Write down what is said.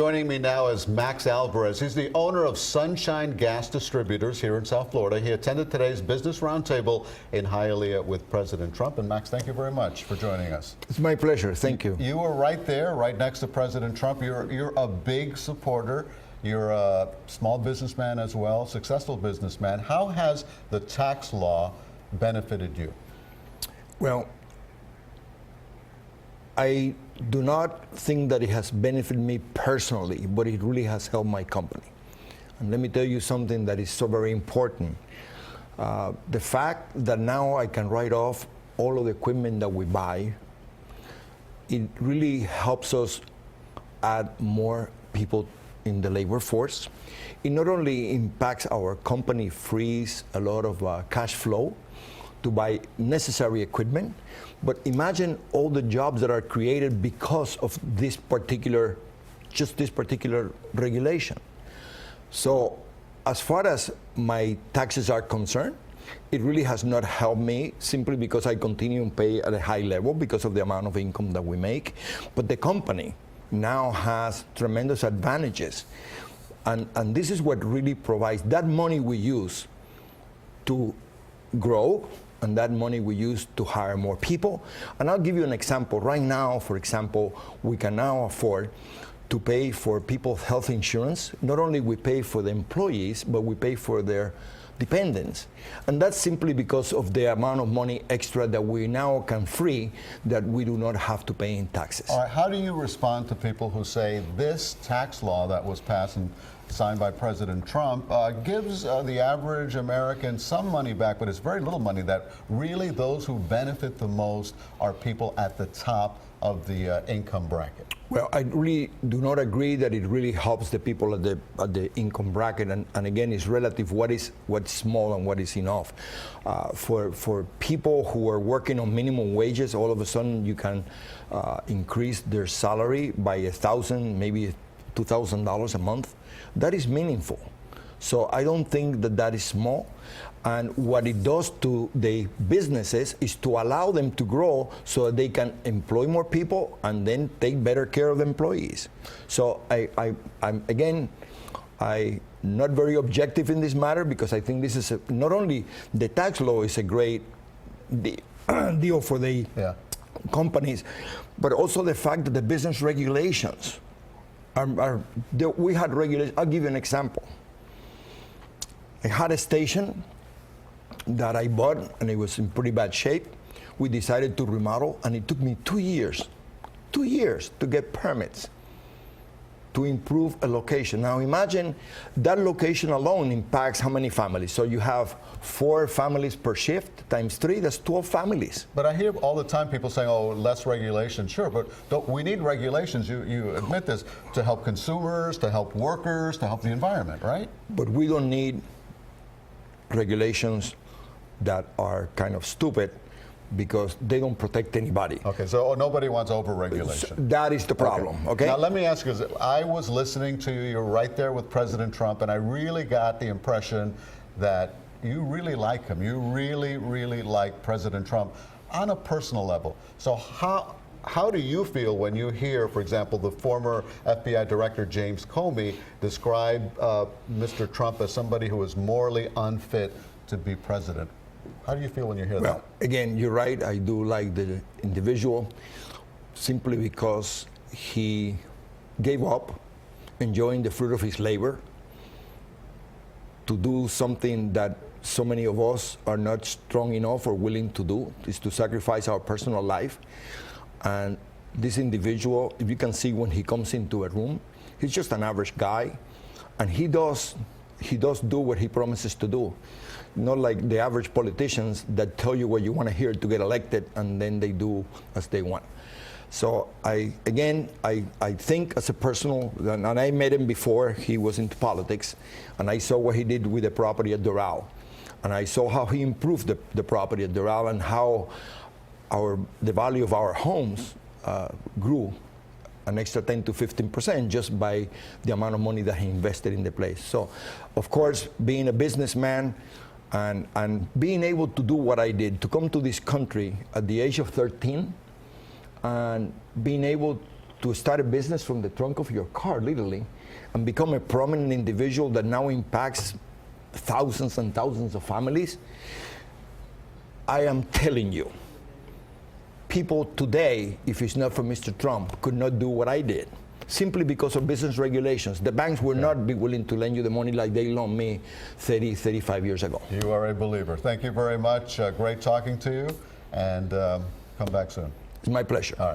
Joining me now is Max Alvarez. He's the owner of Sunshine Gas Distributors here in South Florida. He attended today's Business Roundtable in Hialeah with President Trump. And Max, thank you very much for joining us. It's my pleasure. Thank you. You were right there, right next to President Trump. You're a big supporter. You're a small businessman as well, successful businessman. How has the tax law benefited you? Well, I do not think that it has benefited me personally, but it really has helped my company. And let me tell you something that is so very important. The fact that now I can write off all of the equipment that we buy, it really helps us add more people in the labor force. It not only impacts our company, frees a lot of cash flow to buy necessary equipment, but imagine all the jobs that are created because of this particular regulation. So as far as my taxes are concerned, it really has not helped me simply because I continue to pay at a high level because of the amount of income that we make. But the company now has tremendous advantages. And this is what really provides that money we use to grow, and that money we use to hire more people. And I'll give you an example. Right now, for example, we can now afford to pay for people's health insurance. Not only we pay for the employees, but we pay for their dependents. And that's simply because of the amount of money extra that we now can free that we do not have to pay in taxes. All right, how do you respond to people who say this tax law that was passed and signed by President Trump gives the average American some money back, but it's very little money, that really those who benefit the most are people at the top of the income bracket? Well, I really do not agree that it really helps the people at the income bracket, and again, it's relative what's small and what is enough. For people who are working on minimum wages, all of a sudden you can increase their salary by $1,000, maybe $2,000 a month. That is meaningful. So I don't think that that is small. And what it does to the businesses is to allow them to grow so that they can employ more people and then take better care of employees. So I'm not very objective in this matter, because I think this is not only the tax law is a great deal for the companies, but also the fact that the business regulations we had regulations. I'll give you an example. I had a station that I bought, and it was in pretty bad shape. We decided to remodel, and it took me 2 years to get permits to improve a location. Now imagine that location alone impacts how many families? So you have 4 families per shift times 3, that's 12 families. But I hear all the time people saying, oh, less regulation. Sure, but we need regulations, you admit this, to help consumers, to help workers, to help the environment, right? But we don't need regulations that are kind of stupid, because they don't protect anybody. Okay, so nobody wants over-regulation. So that is the problem, okay? Now let me ask you, I was listening to you, you're right there with President Trump, and I really got the impression that you really like him. You really, really like President Trump on a personal level. So how do you feel when you hear, for example, the former FBI Director James Comey describe Mr. Trump as somebody who is morally unfit to be president? How do you feel when you hear that? Well, again, you're right. I do like the individual simply because he gave up enjoying the fruit of his labor to do something that so many of us are not strong enough or willing to do, is to sacrifice our personal life. And this individual, if you can see when he comes into a room, he's just an average guy, and he does do what he promises to do. Not like the average politicians that tell you what you want to hear to get elected, and then they do as they want. So I think as a personal, and I met him before he was into politics, and I saw what he did with the property at Doral, and I saw how he improved the property at Doral, and how the value of our homes grew an extra 10 to 15% just by the amount of money that he invested in the place. So, of course, being a businessman and being able to do what I did, to come to this country at the age of 13 and being able to start a business from the trunk of your car, literally, and become a prominent individual that now impacts thousands and thousands of families. I am telling you, people today, if it's not for Mr. Trump, could not do what I did, simply because of business regulations. The banks will not be willing to lend you the money like they loaned me 30, 35 years ago. You are a believer. Thank you very much. Great talking to you, and come back soon. It's my pleasure. All right.